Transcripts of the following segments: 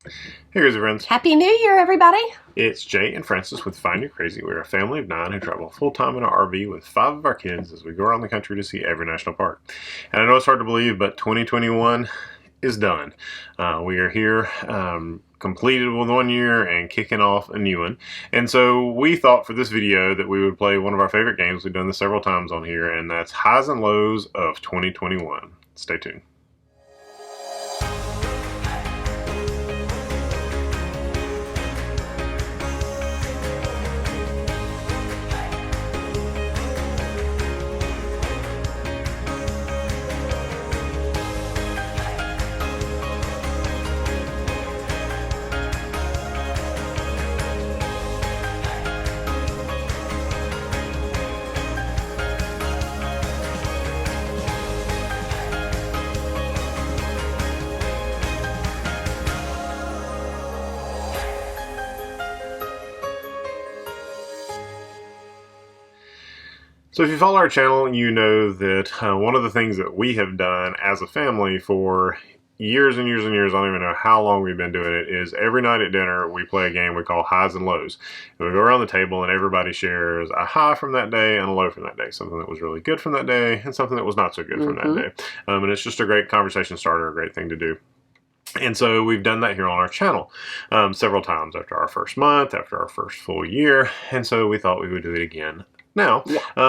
Hey crazy friends, Happy New Year, everybody! it's Jay and Francis with Find You Crazy. We're a family of 9 who travel full-time in an RV with 5 of our kids as we go around the country to see every national park. And I know it's hard to believe, but 2021 is done. We are here, completed with 1 year and kicking off a new one. And so we thought for this video that we would play one of our favorite games. We've done this several times on here, and that's Highs and Lows of 2021. Stay tuned. So if you follow our channel, you know that one of the things that we have done as a family for years and years and years, I don't even know how long we've been doing it, is every night at dinner we play a game we call Highs and Lows. And we go around the table and everybody shares a high from that day and a low from that day. Something that was really good from that day and something that was not so good from that day. And it's just a great conversation starter, a great thing to do. And so we've done that here on our channel several times after our first month, after our first full year. And so we thought we would do it again now,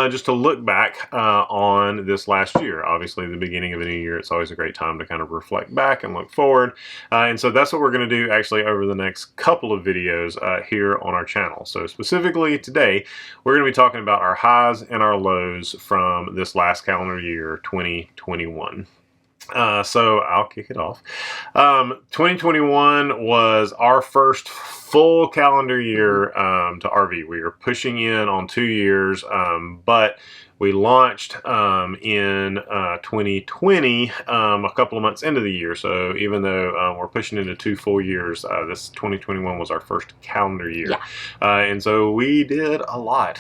just to look back on this last year. Obviously, the beginning of a new year, it's always a great time to kind of reflect back and look forward. And so that's what we're going to do actually over the next couple of videos here on our channel. So specifically today, we're going to be talking about our highs and our lows from this last calendar year, 2021. So I'll kick it off. 2021 was our first full calendar year to RV. We are pushing in on 2 years, but we launched in 2020 a couple of months into the year. So even though we're pushing into 2 full years, this 2021 was our first calendar year. And so we did a lot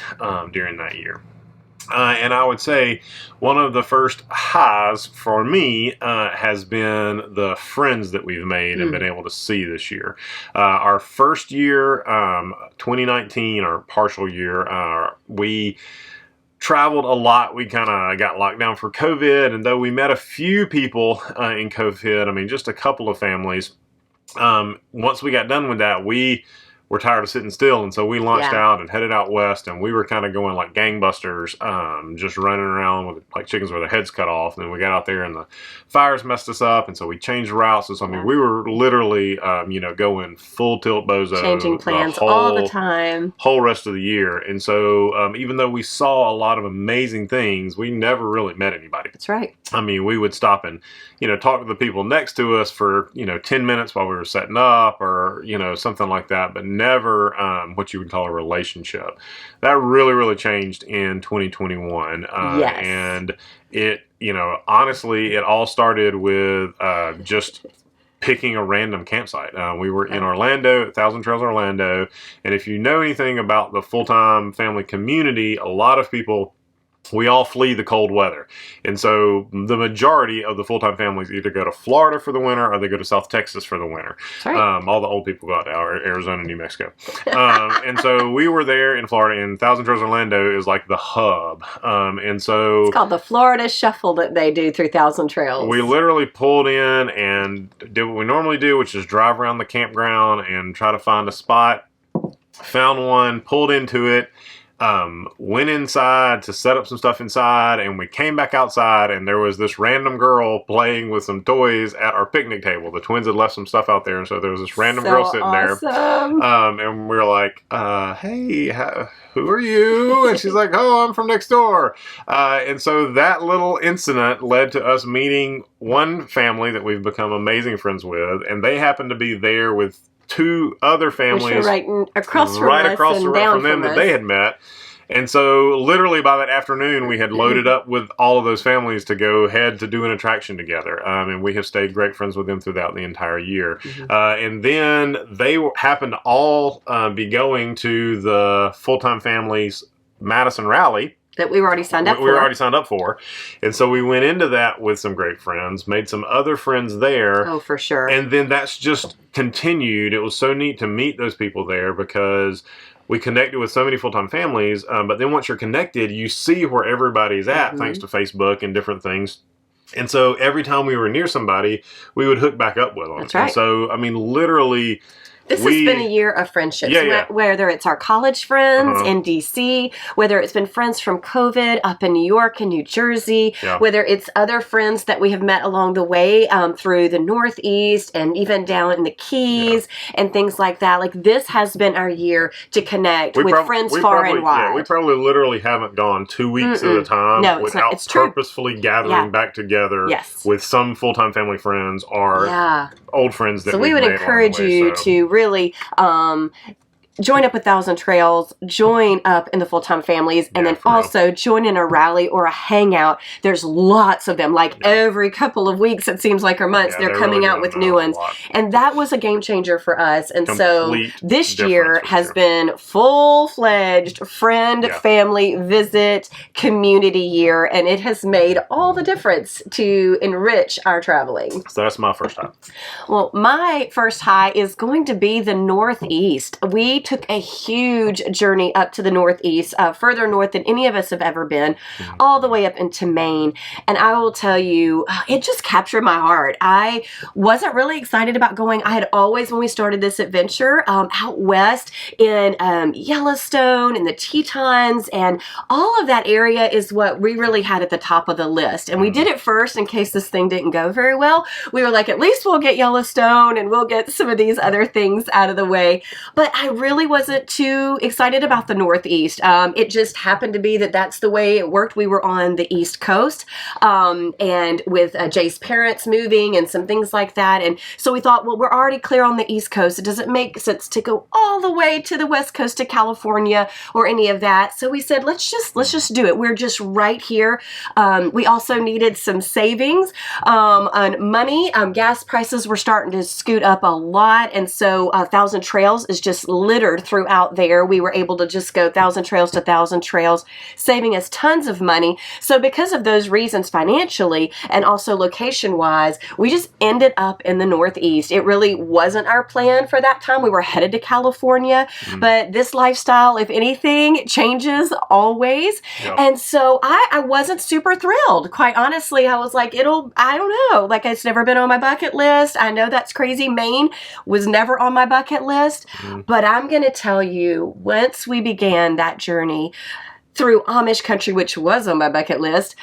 during that year. And I would say one of the first highs for me has been the friends that we've made and been able to see this year. Our first year, 2019, our partial year, we traveled a lot. We kind of got locked down for COVID, and though we met a few people in COVID, I mean, just a couple of families, once we got done with that, we were tired of sitting still, and so we launched out and headed out west, and we were kind of going like gangbusters, just running around with like chickens with their heads cut off. And then we got out there and the fires messed us up, and so we changed routes. And so I mean, we were literally going full tilt bozo, changing plans all the time, whole rest of the year. And so even though we saw a lot of amazing things, we never really met anybody. That's right. I mean, we would stop and talk to the people next to us for 10 minutes while we were setting up, or something like that, but never what you would call a relationship. That really changed in 2021. And it, honestly, it all started with just picking a random campsite. We were in Orlando, at Thousand Trails Orlando, and if you know anything about the full-time family community, a lot of people, we all flee the cold weather. And so the majority of the full-time families either go to Florida for the winter or they go to South Texas for the winter. All the old people go out to Arizona, New Mexico. And so we were there in Florida, and Thousand Trails Orlando is like the hub. And so it's called the Florida Shuffle that they do through Thousand Trails. We literally pulled in and did what we normally do, which is drive around the campground and try to find a spot. Found one, pulled into it, went inside to set up some stuff inside, and we came back outside, and there was this random girl playing with some toys at our picnic table. The twins had left some stuff out there, and so there was this random girl sitting there. And we were like, hey, who are you? And she's like, oh, I'm from next door. And so that little incident led to us meeting one family that we've become amazing friends with, and they happened to be there with 2 other families right across from them that they had met. And so literally by that afternoon, we had loaded up with all of those families to go head to do an attraction together. And we have stayed great friends with them throughout the entire year. And then they happened to all be going to the full-time families Madison Rally That we were already signed up for. We were already signed up for. And so we went into that with some great friends, made some other friends there. Oh, for sure. And then that's just continued. It was so neat to meet those people there because we connected with so many full-time families. But then once you're connected, you see where everybody's at thanks to Facebook and different things. And so every time we were near somebody, we would hook back up with them. That's right. And so, I mean, literally... This has been a year of friendships, whether it's our college friends in D.C., whether it's been friends from COVID up in New York and New Jersey, whether it's other friends that we have met along the way through the Northeast and even down in the Keys and things like that. Like, this has been our year to connect with friends far and wide. Yeah, we probably literally haven't gone 2 weeks at a time without purposefully gathering back together with some full-time family friends or old friends that we've made along the way. So we would encourage you to really join up with Thousand Trails, join up in the full-time families, and then also join in a rally or a hangout. There's lots of them. Like every couple of weeks, it seems like, or months, they're coming really out with new ones. And that was a game changer for us. And so this year has been full-fledged friend, family, visit, community year. And it has made all the difference to enrich our traveling. So that's my first high. Well, my first high is going to be the Northeast. We took a huge journey up to the Northeast, further north than any of us have ever been, all the way up into Maine. And I will tell you, it just captured my heart. I wasn't really excited about going. I had always, when we started this adventure, out west in Yellowstone and the Tetons, and all of that area is what we really had at the top of the list. And we did it first in case this thing didn't go very well. We were like, at least we'll get Yellowstone and we'll get some of these other things out of the way. But I really wasn't too excited about the Northeast. It just happened to be that that's the way it worked. We were on the East Coast, and with Jay's parents moving and some things like that. And so we thought, well, we're already clear on the East Coast. It doesn't make sense to go all the way to the West Coast to California or any of that. So we said, let's just do it. We're just right here. We also needed some savings on money. Gas prices were starting to scoot up a lot. And so Thousand Trails is just littered throughout there. We were able to just go Thousand Trails to Thousand Trails, saving us tons of money. So because of those reasons financially and also location-wise, we just ended up in the Northeast. It really wasn't our plan for that time. We were headed to California, but this lifestyle, if anything, changes always. And so I wasn't super thrilled. Quite honestly, I was like, I don't know. Like, it's never been on my bucket list. I know that's crazy. Maine was never on my bucket list, but I'm going to tell you, once we began that journey through Amish country, which was on my bucket list,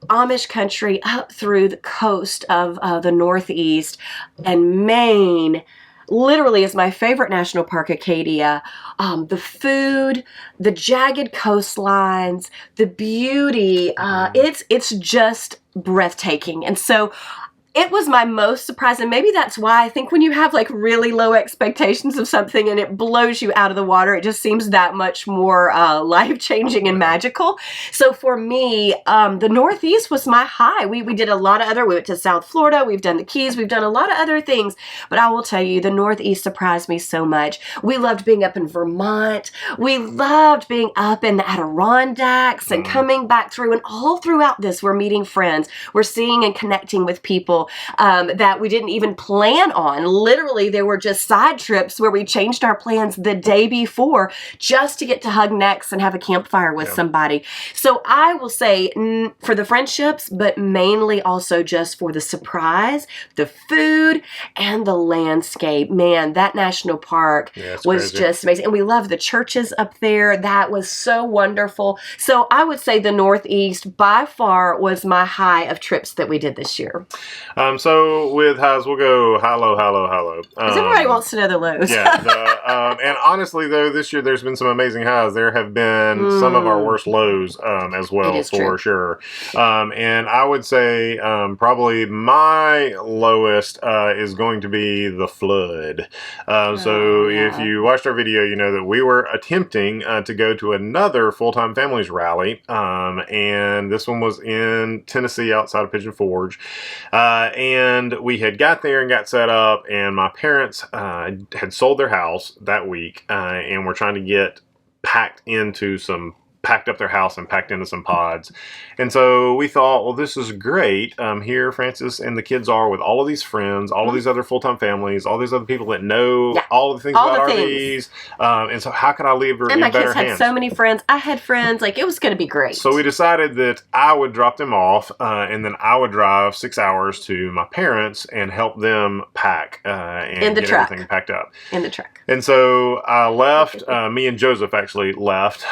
Amish country up through the coast of the Northeast, and Maine literally is my favorite national park, Acadia. The food, the jagged coastlines, the beauty, it's just breathtaking. And so it was my most surprising. Maybe that's why I think when you have like really low expectations of something and it blows you out of the water, it just seems that much more life-changing and magical. So for me, the Northeast was my high. We did a lot of we went to South Florida, we've done the Keys, we've done a lot of other things, but I will tell you, the Northeast surprised me so much. We loved being up in Vermont. We loved being up in the Adirondacks and coming back through, and all throughout this, we're meeting friends. We're seeing and connecting with people that we didn't even plan on. Literally, there were just side trips where we changed our plans the day before just to get to hug necks and have a campfire with somebody. So I will say for the friendships, but mainly also just for the surprise, the food, and the landscape. Man, that national park was just amazing. And we love the churches up there. That was so wonderful. So I would say the Northeast by far was my high of trips that we did this year. So with highs, we'll go high, low, high, low, high, low. Because everybody wants to know the lows. And honestly, though, this year there's been some amazing highs. There have been some of our worst lows as well, for sure. And I would say probably my lowest is going to be the flood. So if you watched our video, you know that we were attempting to go to another full-time families rally. And this one was in Tennessee outside of Pigeon Forge. And we had got there and got set up, and my parents had sold their house that week and were trying to get packed into some packed up their house and packed into some pods. And so we thought, well, this is great. Here, Francis and the kids are with all of these friends, all of these other full-time families, all these other people that know all of the things about RVs. And so how could I leave her in better hands? And my kids had so many friends. I had friends. Like, it was going to be great. So we decided that I would drop them off, and then I would drive 6 hours to my parents and help them pack and get everything packed up. In the truck. And so I left. Me and Joseph actually left.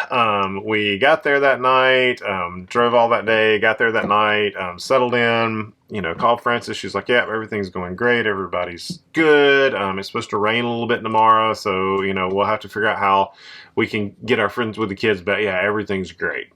We got there that night, drove all that day, got there that night, settled in, called Francis. She's like, yeah, everything's going great. Everybody's good. It's supposed to rain a little bit tomorrow. So, we'll have to figure out how we can get our friends with the kids. But yeah, everything's great.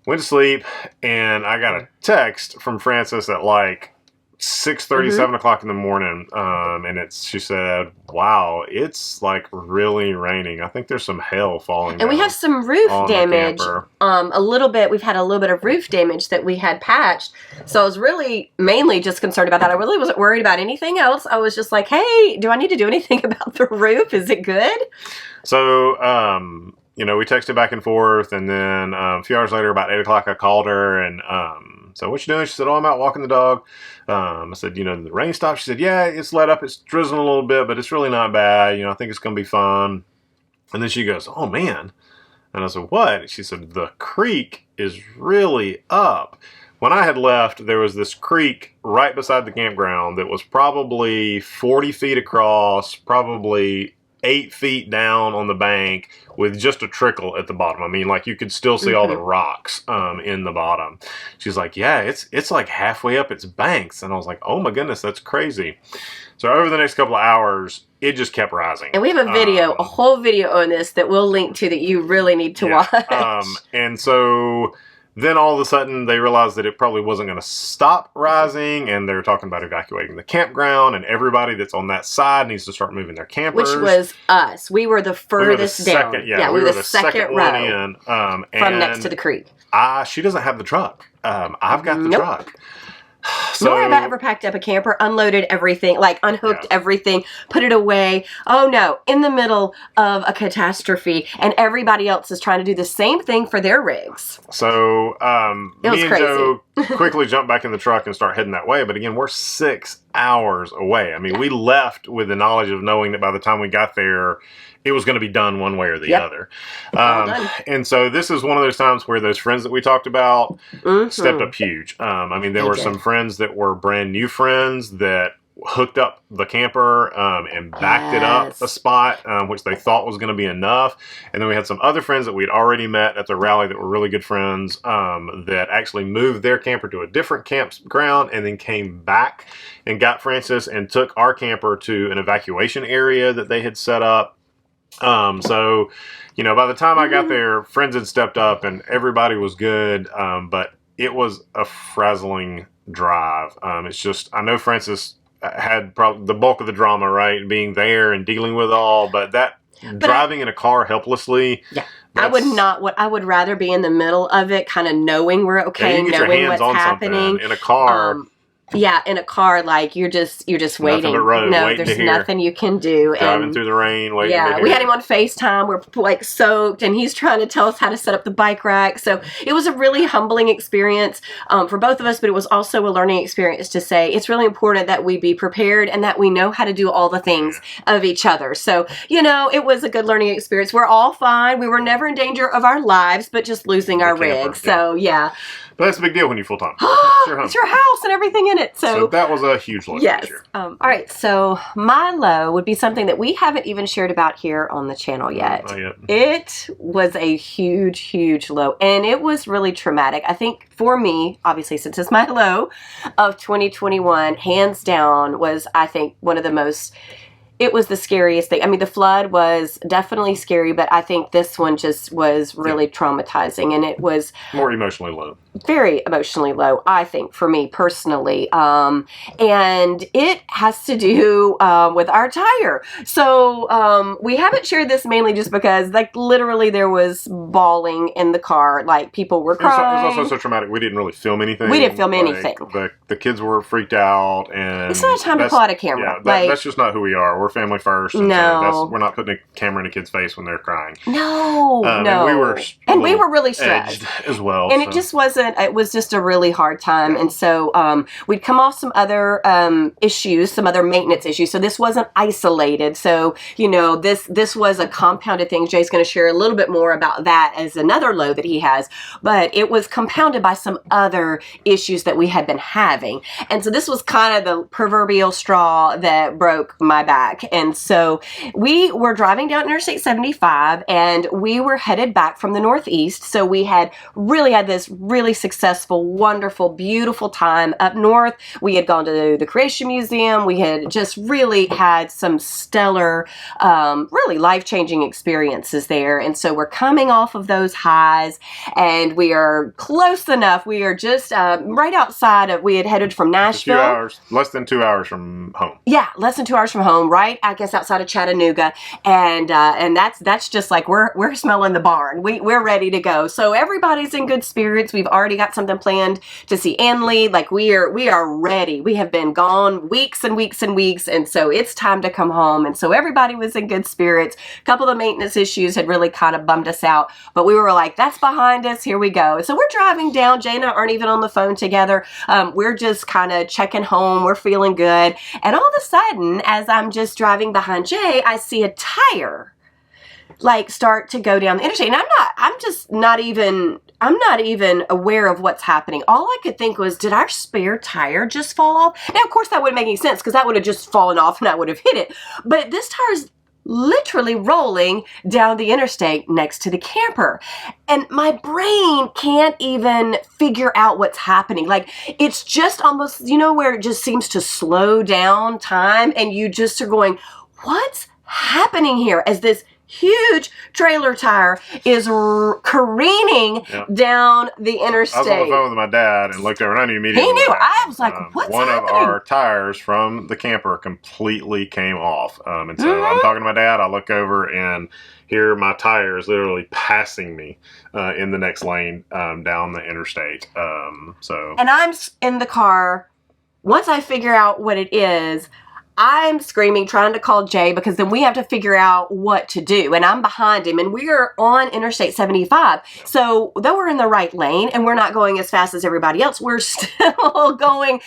Went to sleep, and I got a text from Francis at like 6:30, 7 o'clock in the morning, and she said, wow, it's like really raining. I think there's some hail falling and we have some roof damage, a little bit. We've had a little bit of roof damage that we had patched, so I was really mainly just concerned about that. I really wasn't worried about anything else. I was just like, hey, do I need to do anything about the roof? Is it good? So we texted back and forth, and then a few hours later, about 8 o'clock, I called her, and so what you doing? She said, oh, I'm out walking the dog. I said, the rain stopped. She said, yeah, it's let up. It's drizzling a little bit, but it's really not bad. I think it's going to be fun. And then she goes, oh, man. And I said, what? She said, the creek is really up. When I had left, there was this creek right beside the campground that was probably 40 feet across, probably 8 feet down on the bank with just a trickle at the bottom. I mean, like, you could still see all the rocks in the bottom. She's like, yeah, it's like halfway up its banks. And I was like, oh my goodness, that's crazy. So over the next couple of hours, it just kept rising. And we have a video, a whole video on this that we'll link to that you really need to watch. And so then all of a sudden they realized that it probably wasn't going to stop rising, and they were talking about evacuating the campground, and everybody that's on that side needs to start moving their campers. Which was us. We were the furthest down. We were the second row in, from next to the creek. She doesn't have the truck. I've got the truck. So, nor have I ever packed up a camper, unloaded everything, like unhooked everything, put it away. Oh no, in the middle of a catastrophe, and everybody else is trying to do the same thing for their rigs. So me and Joe quickly jump back in the truck and start heading that way. But again, we're 6 hours away. I mean, we left with the knowledge of knowing that by the time we got there, it was going to be done one way or the other. And so this is one of those times where those friends that we talked about stepped up huge. I mean, there were some friends that were brand new friends that hooked up the camper and backed it up a spot, which they thought was going to be enough. And then we had some other friends that we had already met at the rally that were really good friends that actually moved their camper to a different campground and then came back and got Francis and took our camper to an evacuation area that they had set up. So, by the time I got there, friends had stepped up and everybody was good. But it was a frazzling drive. It's just, I know Francis had probably the bulk of the drama, right? Being there and dealing with all, but driving in a car helplessly. Yeah. I would rather be in the middle of it, kind of knowing we're okay, knowing what's happening. In a car. In a car, like you're just waiting. There's nothing you can do. Driving through the rain, waiting. Yeah, we had him on FaceTime. We're like soaked, and he's trying to tell us how to set up the bike rack. So it was a really humbling experience for both of us, but it was also a learning experience to say it's really important that we be prepared and that we know how to do all the things of each other. So it was a good learning experience. We're all fine. We were never in danger of our lives, but just losing our rig. So yeah. But that's a big deal when you're full time. It's your house and everything in it. So that was a huge low. Yes. All right. So my low would be something that we haven't even shared about here on the channel yet. Not yet. It was a huge, huge low, and it was really traumatic. I think for me, obviously, since it's my low of 2021, hands down was, I think, one of the most. It was the scariest thing. I mean, the flood was definitely scary, but I think this one just was really traumatizing, and it was more emotionally low. very emotionally low, I think, for me personally. And it has to do with our tire. So we haven't shared this mainly just because, like, literally there was bawling in the car. Like, people were crying. It was also so traumatic. We didn't really film anything. We didn't film anything. The kids were freaked out. And it's not time to pull out a camera. Yeah, that's just not who we are. We're family first. And no. So we're not putting a camera in a kid's face when they're crying. No, no. And we were really stressed as well. And it just wasn't, it was just a really hard time. And so we'd come off some other issues, some other maintenance issues. So this wasn't isolated. So, you know, this was a compounded thing. Jay's going to share a little bit more about that as another low that he has. But it was compounded by some other issues that we had been having. And so this was kind of the proverbial straw that broke my back. And so we were driving down Interstate 75 and we were headed back from the Northeast. So we had really had this really successful, wonderful, beautiful time up north. We had gone to the Creation Museum. We had just really had some stellar, really life-changing experiences there. And so we're coming off of those highs and we are close enough. We are just right outside of, we had headed from Nashville. A few hours, less than 2 hours from home. Yeah, less than 2 hours from home, right? I guess outside of Chattanooga. And that's just like, we're smelling the barn. We're ready to go. So everybody's in good spirits. We've already got something planned to see Anley. Like we are ready. We have been gone weeks and weeks and weeks. And so it's time to come home. And so everybody was in good spirits. A couple of maintenance issues had really kind of bummed us out, but we were like, that's behind us. Here we go. So we're driving down. Jay and I aren't even on the phone together. We're just kind of checking home. We're feeling good. And all of a sudden, as I'm just driving behind Jay, I see a tire like start to go down the interstate. And I'm not even aware of what's happening. All I could think was, did our spare tire just fall off? Now, of course, that wouldn't make any sense because that would have just fallen off and I would have hit it. But this tire's literally rolling down the interstate next to the camper. And my brain can't even figure out what's happening. Like, it's just almost, you know, where it just seems to slow down time and you just are going, what's happening here as this huge trailer tire is careening down the interstate. I was on the phone with my dad and looked over and I knew immediately. He knew. I was like, what's one happening? One of our tires from the camper completely came off. And so I'm talking to my dad. I look over and hear my tires literally passing me in the next lane down the interstate. And I'm in the car. Once I figure out what it is, I'm screaming, trying to call Jay because then we have to figure out what to do. And I'm behind him and we are on Interstate 75. So though we're in the right lane and we're not going as fast as everybody else, we're still going,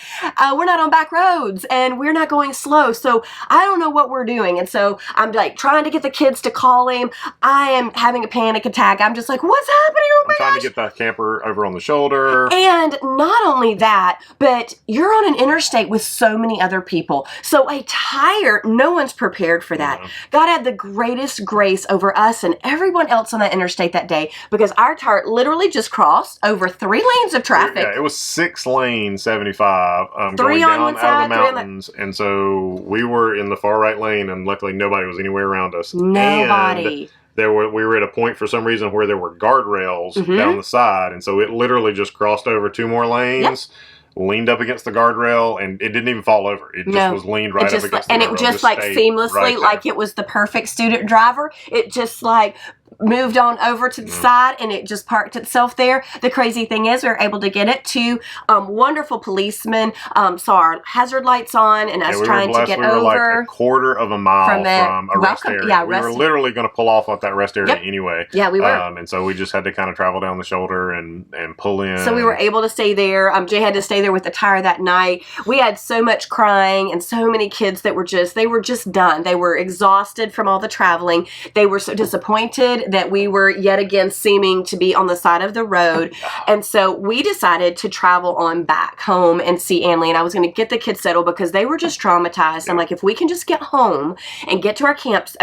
we're not on back roads and we're not going slow. So I don't know what we're doing. And so I'm like trying to get the kids to call him. I am having a panic attack. I'm just like, what's happening? Oh my gosh. I'm trying to get the camper over on the shoulder. And not only that, but you're on an interstate with so many other people. So a tire, no one's prepared for that. God had the greatest grace over us and everyone else on that interstate that day because our tire literally just crossed over 3 lanes of traffic. Yeah, it was 6 lane 75 3 going on down one out side, of the mountains. And so we were in the far right lane and luckily nobody was anywhere around us. Nobody. And we were at a point for some reason where there were guardrails down the side. And so it literally just crossed over 2 more lanes. Yep. Leaned up against the guardrail, and it didn't even fall over. It just was leaned right up against the guardrail. And it just like seamlessly, like it was the perfect student driver. It just like moved on over to the side and it just parked itself there. The crazy thing is we were able to get it to wonderful policemen, saw our hazard lights on and us trying to get over. We were like a quarter of a mile from a rest area. Yeah, we were literally going to pull off at that rest area anyway. Yeah, we were. And so we just had to kind of travel down the shoulder and pull in. So we were able to stay there. Jay had to stay there with the tire that night. We had so much crying and so many kids that were just done. They were exhausted from all the traveling. They were so disappointed that we were yet again seeming to be on the side of the road. And so we decided to travel on back home and see Anley. And I was going to get the kids settled because they were just traumatized. I'm like, if we can just get home and get to our camps,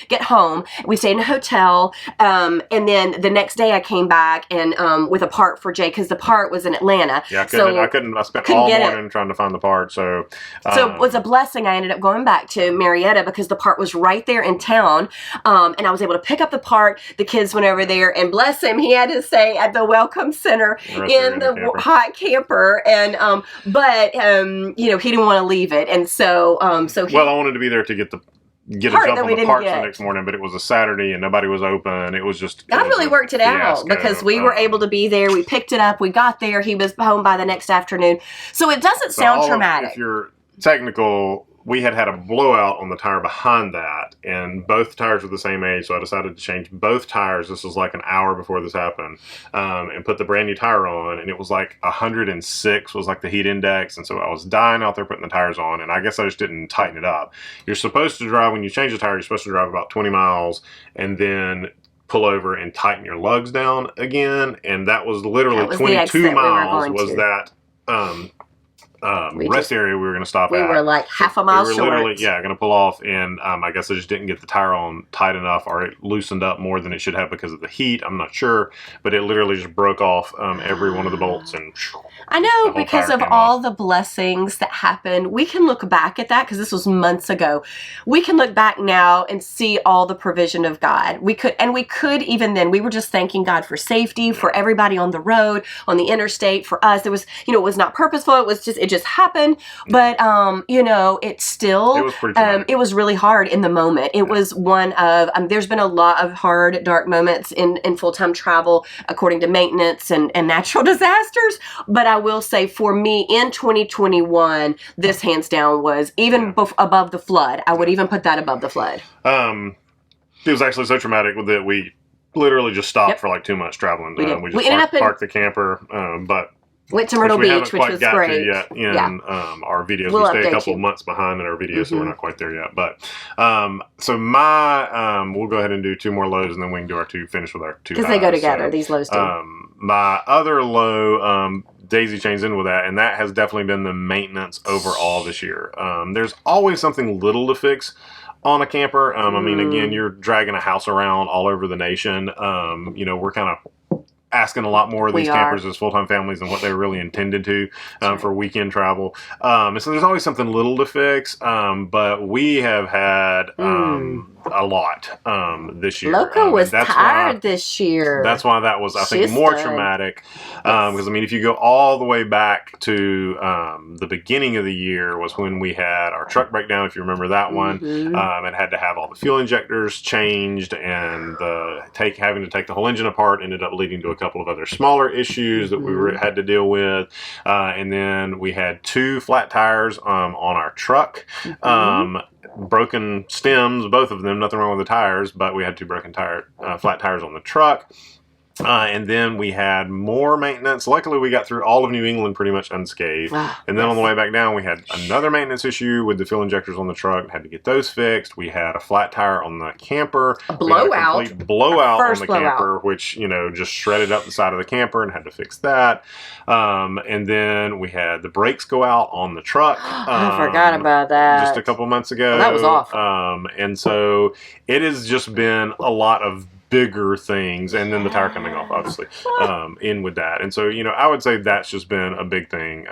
get home. We stayed in a hotel. And then the next day I came back and with a part for Jay because the part was in Atlanta. Yeah, I spent all morning trying to find the part. So it was a blessing. I ended up going back to Marietta because the part was right there in town. And I was able to pick up the part hard. The kids went over there, and bless him, he had to stay at the Welcome Center in the hot camper. And but he didn't want to leave it, and so I wanted to be there to get a jump on the parks the next morning, but it was a Saturday and nobody was open. It was just God really worked it out because we were able to be there. We picked it up. We got there. He was home by the next afternoon. So it doesn't sound traumatic. If you're technical, we had a blowout on the tire behind that, and both tires were the same age, so I decided to change both tires. This was like an hour before this happened, and put the brand new tire on, and it was like 106 was like the heat index, and so I was dying out there putting the tires on, and I guess I just didn't tighten it up. You're supposed to drive, when you change the tire, you're supposed to drive about 20 miles, and then pull over and tighten your lugs down again, and that was literally 22 miles was that rest area we were going to stop at. We were like half a mile short. We were literally, going to pull off, and I guess I just didn't get the tire on tight enough, or it loosened up more than it should have because of the heat. I'm not sure, but it literally just broke off every one of the bolts, and I know, because of all the blessings that happened. We can look back at that because this was months ago. We can look back now and see all the provision of God. We could even then, we were just thanking God for safety, for everybody on the road, on the interstate, for us. It was, it was not purposeful. It just happened. But, it still, it was pretty traumatic. It was really hard in the moment. It was one of, there's been a lot of hard, dark moments in full-time travel, according to maintenance and natural disasters. But I will say, for me, in 2021, this hands down was even above the flood. I would even put that above the flood. It was actually so traumatic that we literally just stopped for like 2 months traveling. We just parked the camper, but went to Myrtle Beach, which was great. Yet in our videos, we stay a couple of months behind in our videos, so we're not quite there yet. But so we'll go ahead and do 2 more lows, and then we can finish with our 2 because they go together. These lows do. My other low, Daisy chains in with that, and that has definitely been the maintenance overall this year. There's always something little to fix on a camper. I mean, again, you're dragging a house around all over the nation. We're kind of asking a lot more of these campers as full-time families than what they were really intended to for weekend travel. And so there's always something little to fix, but we have had a lot this year. Loco was tired this year. That's why that was, I think, more traumatic. Because, if you go all the way back to the beginning of the year was when we had our truck breakdown, if you remember that one. It had to have all the fuel injectors changed, and having to take the whole engine apart ended up leading to a couple of other smaller issues that we had to deal with. And then we had 2 flat tires on our truck. Broken stems, both of them, nothing wrong with the tires, but we had 2 broken flat tires on the truck. And then we had more maintenance. Luckily, we got through all of New England pretty much unscathed. And then on the way back down, we had another maintenance issue with the fuel injectors on the truck. Had to get those fixed. We had a flat tire on the camper. A blowout. Complete blowout on the camper, which, just shredded up the side of the camper, and had to fix that. And then we had the brakes go out on the truck. I forgot about that. Just a couple months ago. Well, that was awful. And so it has just been a lot of bigger things, and then the tire coming off, obviously, in with that. And so, I would say that's just been a big thing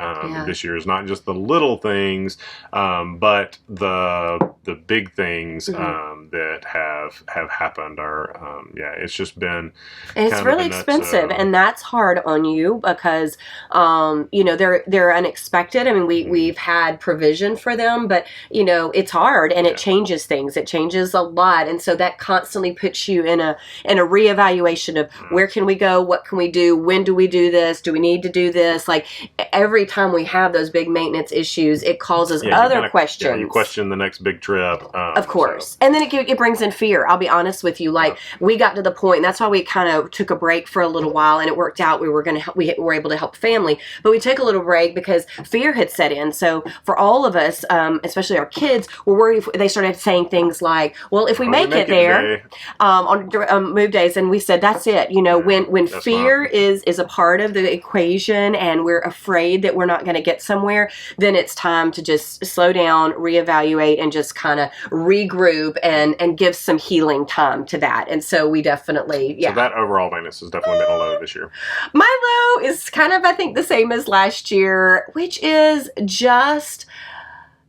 this year. Is not just the little things, but the big things that have happened are, it's just been. And it's really expensive, and that's hard on you because, they're unexpected. I mean, we've had provision for them, but it's hard, and it changes things. It changes a lot, and so that constantly puts you in a reevaluation of where can we go, what can we do, when do we do this, do we need to do this? Like every time we have those big maintenance issues, it causes other questions. Yeah, you question the next big trip. Of course. And then it brings in fear. I'll be honest with you. Like we got to the point, and that's why we kind of took a break for a little while, and it worked out. We were able to help family, but we took a little break because fear had set in. So for all of us, especially our kids, were worried if they started saying things like, well, if we make it there on move days, and we said that's it. When fear is a part of the equation, and we're afraid that we're not going to get somewhere, then it's time to just slow down, reevaluate, and just kind of regroup and give some healing time to that. And so we definitely, So that overall maintenance has definitely been a low this year. My low is kind of, I think, the same as last year, which is just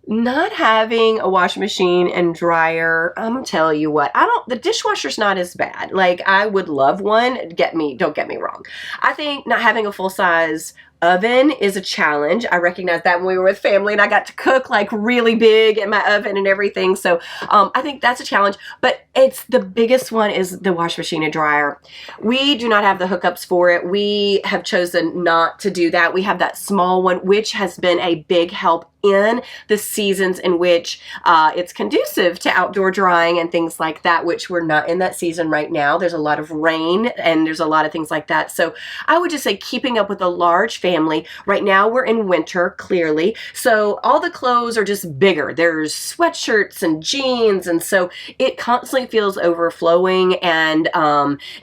Not having a washing machine and dryer, I'm telling you what, the dishwasher's not as bad. Like, I would love one. Don't get me wrong. I think not having a full-size oven is a challenge. I recognized that when we were with family and I got to cook like really big in my oven and everything. So I think that's a challenge, but it's the biggest one is the washing machine and dryer. We do not have the hookups for it. We have chosen not to do that. We have that small one, which has been a big help in the seasons in which it's conducive to outdoor drying and things like that, which we're not in that season right now. There's a lot of rain and there's a lot of things like that. So I would just say keeping up with a large family. Right now we're in winter, clearly. So all the clothes are just bigger. There's sweatshirts and jeans. And so it constantly feels overflowing. And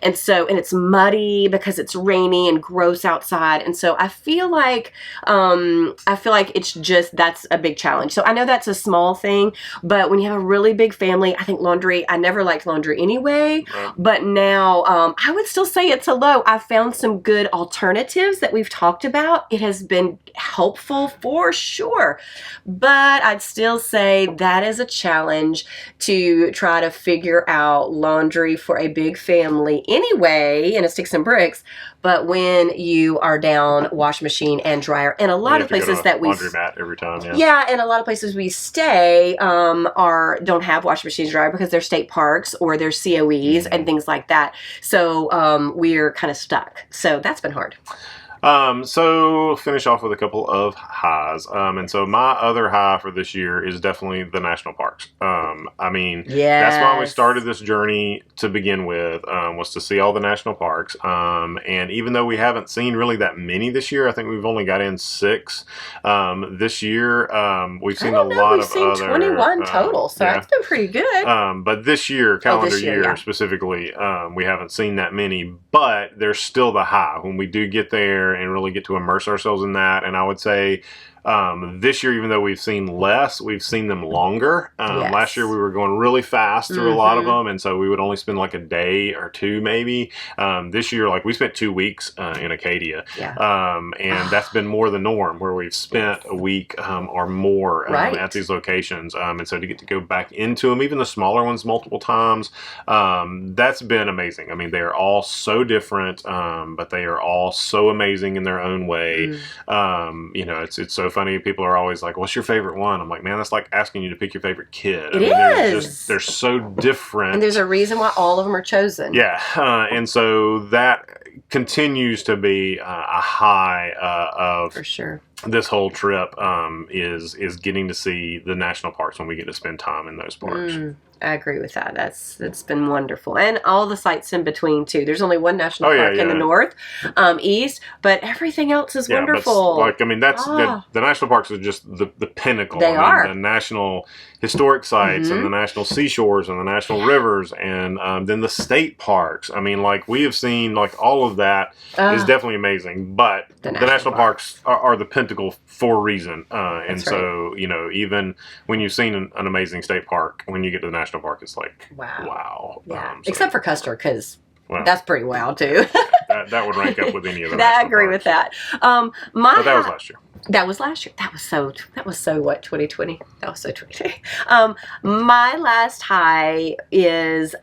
it's muddy because it's rainy and gross outside. And so I feel like it's just, that's a big challenge. So I know that's a small thing, but when you have a really big family, I think laundry, I never liked laundry anyway, but now I would still say it's a low. I've found some good alternatives that we've talked about. It has been helpful for sure, but I'd still say that is a challenge to try to figure out laundry for a big family anyway, in a sticks and bricks. But when you are down washing machine and dryer, and a lot of places that we laundromat every time, and a lot of places we stay don't have washing machines dryer because they're state parks or they're COEs and things like that. So we're kind of stuck. So that's been hard. So finish off with a couple of highs. And so my other high for this year is definitely the national parks. That's why we started this journey to begin with, was to see all the national parks. And even though we haven't seen really that many this year, I think we've only got in 6. This year, we've seen a lot of other. We've seen 21 total, so that's been pretty good. But this year, calendar year specifically, we haven't seen that many, but there's still the high when we do get there and really get to immerse ourselves in that. And I would say this year, even though we've seen less, we've seen them longer. Last year we were going really fast through a lot of them, and so we would only spend like a day or two maybe. This year, like, we spent 2 weeks in Acadia, and that's been more the norm, where we've spent a week or more at these locations. And so to get to go back into them, even the smaller ones, multiple times, that's been amazing. I mean, they are all so different, but they are all so amazing in their own way. It's so funny. People are always like, what's your favorite one? I'm like, man, that's like asking you to pick your favorite kid. They're so different. And there's a reason why all of them are chosen. And so that continues to be a high of for sure. This whole trip is getting to see the national parks when we get to spend time in those parks. I agree with that. That's been wonderful. And all the sites in between too. There's only one national park in the north, east, but everything else is wonderful. That's the national parks are just the pinnacle. They are. The national historic sites and the national seashores and the national rivers and then the state parks. I mean, like, we have seen, like, all of that is definitely amazing, but the national parks are the pinnacle for a reason. And so, even when you've seen an amazing state park, when you get to the national park, it's like, wow. Yeah. Except for Custer, because that's pretty wild too. that would rank up with any of the I agree with that. But that was last year. That was last year. That was so what, 2020? That was so 2020. My last high is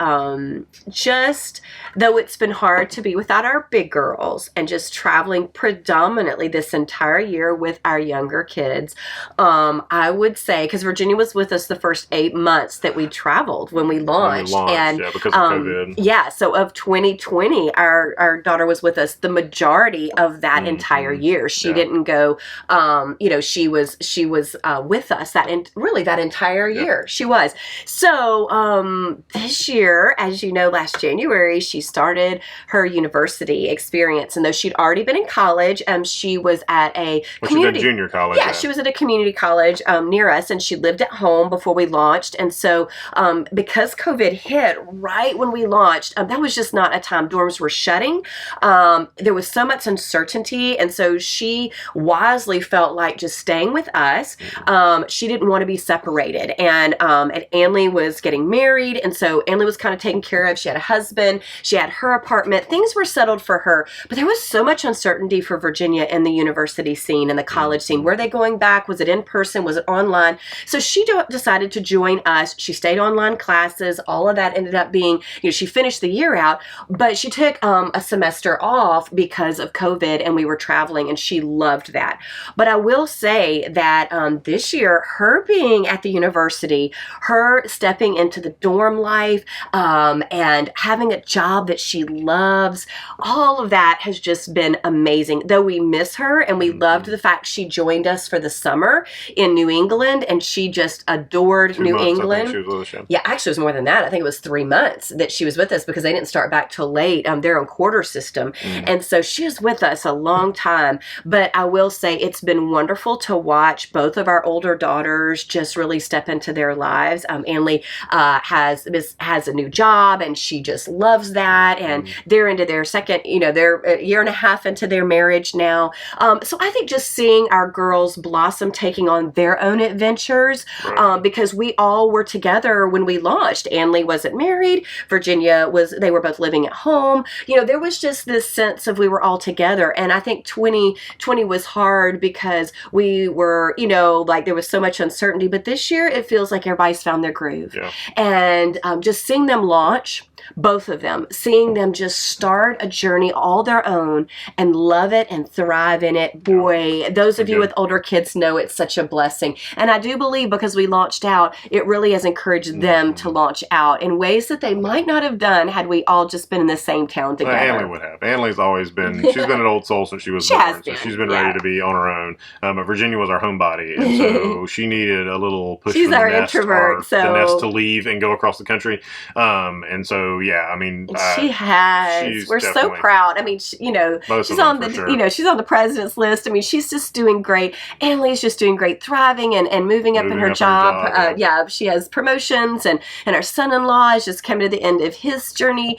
just, though it's been hard to be without our big girls and just traveling predominantly this entire year with our younger kids, I would say, because Virginia was with us the first 8 months that we traveled when we launched. Because of COVID. Yeah, so of 2020, our daughter was with us the majority of that entire year. She didn't go. She was with us that entire year. She was. So this year, as you know, last January, she started her university experience, and though she'd already been in college, she was at a community junior college. Yeah, she was at a community college near us, and she lived at home before we launched. And so, because COVID hit right when we launched, that was just not a time. Dorms were shutting. There was so much uncertainty, and so she wisely really felt like just staying with us. She didn't want to be separated. And Anley was getting married. And so Anley was kind of taken care of. She had a husband. She had her apartment. Things were settled for her. But there was so much uncertainty for Virginia in the university scene and the college scene. Were they going back? Was it in person? Was it online? So she decided to join us. She stayed online classes. All of that ended up being, she finished the year out, but she took a semester off because of COVID, and we were traveling, and she loved that. But I will say that this year, her being at the university, her stepping into the dorm life, and having a job that she loves, all of that has just been amazing. Though we miss her, and we loved the fact she joined us for the summer in New England, and she just adored New England. I think she was with us, yeah, actually it was more than that. I think it was 3 months that she was with us because they didn't start back till late. They're on quarter system. And so she was with us a long time. But I will say it's been wonderful to watch both of our older daughters just really step into their lives. Anley has a new job, and she just loves that. And they're into their second, they're a year and a half into their marriage now. So I think just seeing our girls blossom, taking on their own adventures, because we all were together when we launched. Anley wasn't married. Virginia they were both living at home. There was just this sense of we were all together. And I think 2020 was hard because we were, like there was so much uncertainty. But this year it feels like everybody's found their groove. Yeah. And just seeing them launch, both of them, seeing them just start a journey all their own and love it and thrive in it. Boy, those of you with older kids know it's such a blessing. And I do believe because we launched out, it really has encouraged them to launch out in ways that they might not have done had we all just been in the same town together. Anley would have. Anley's always been, she's been an old soul since she was born. So she's been ready to be on her own. But Virginia was our homebody. And so she needed a little push she's from the our nest, introvert. the nest to leave and go across the country. And so, yeah, I mean, she has. We're so proud. I mean, she's on the, she's on the president's list. I mean, she's just doing great. Anley's just doing great, thriving and moving up in her job. She has promotions, and our son-in-law is just coming to the end of his journey,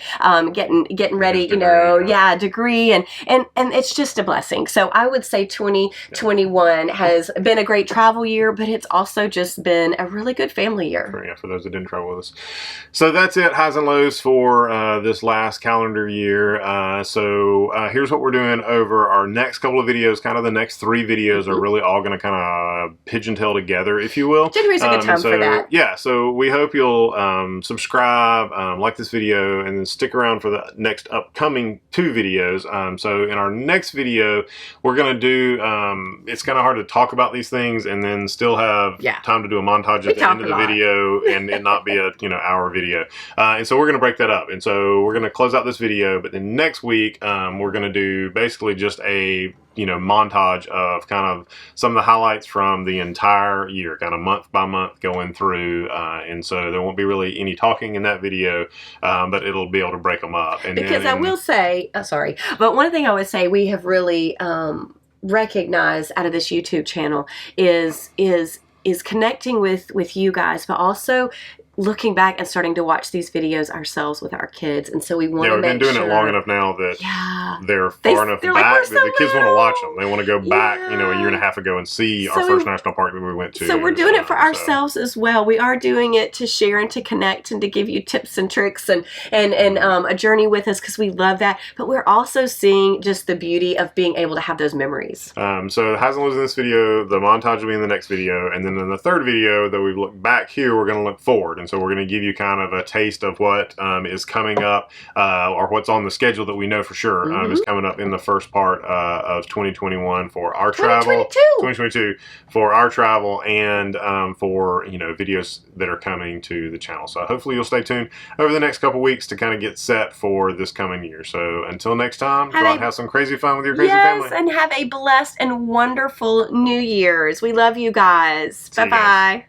getting ready, degree, and it's just a blessing. So I would say 2021 has been a great travel year, but it's also just been a really good family year. Yeah, for those that didn't travel with us. So that's it, highs and lows for this last calendar year. So here's what we're doing over our next couple of videos. Kind of the next 3 videos are really all going to kind of pigeon-tail together, if you will. January's a good time for that. Yeah, so we hope you'll subscribe, like this video, and then stick around for the next upcoming 2 videos. So in our next video, we're going to do, it's kind of hard to talk about these things and then still have time to do a montage at the end of the video and it not be a hour video. And so we're going to break that up. And so we're going to close out this video, but then next week we're going to do basically just a montage of kind of some of the highlights from the entire year, kind of month by month going through, and so there won't be really any talking in that video, but it'll be able to break them up. And because I will say, sorry, but one thing I would say we have really recognized out of this YouTube channel is connecting with you guys, but also looking back and starting to watch these videos ourselves with our kids. And so we want to make sure. We've been doing it long enough now that they're far enough back that the kids want to watch them. They want to go back, a year and a half ago and see our first national park that we went to. So we're doing it for ourselves as well. We are doing it to share and to connect and to give you tips and tricks and a journey with us because we love that. But we're also seeing just the beauty of being able to have those memories. So highs and lows in this video, the montage will be in the next video. And then in the third video, though we've looked back here, we're going to look forward. And so we're going to give you kind of a taste of what is coming up or what's on the schedule that we know for sure is coming up in the first part of 2021 for our travel. 2022 for our travel and for videos that are coming to the channel. So hopefully you'll stay tuned over the next couple weeks to kind of get set for this coming year. So until next time, go out and have some crazy fun with your crazy family. Yes, and have a blessed and wonderful New Year's. We love you guys. Bye-bye.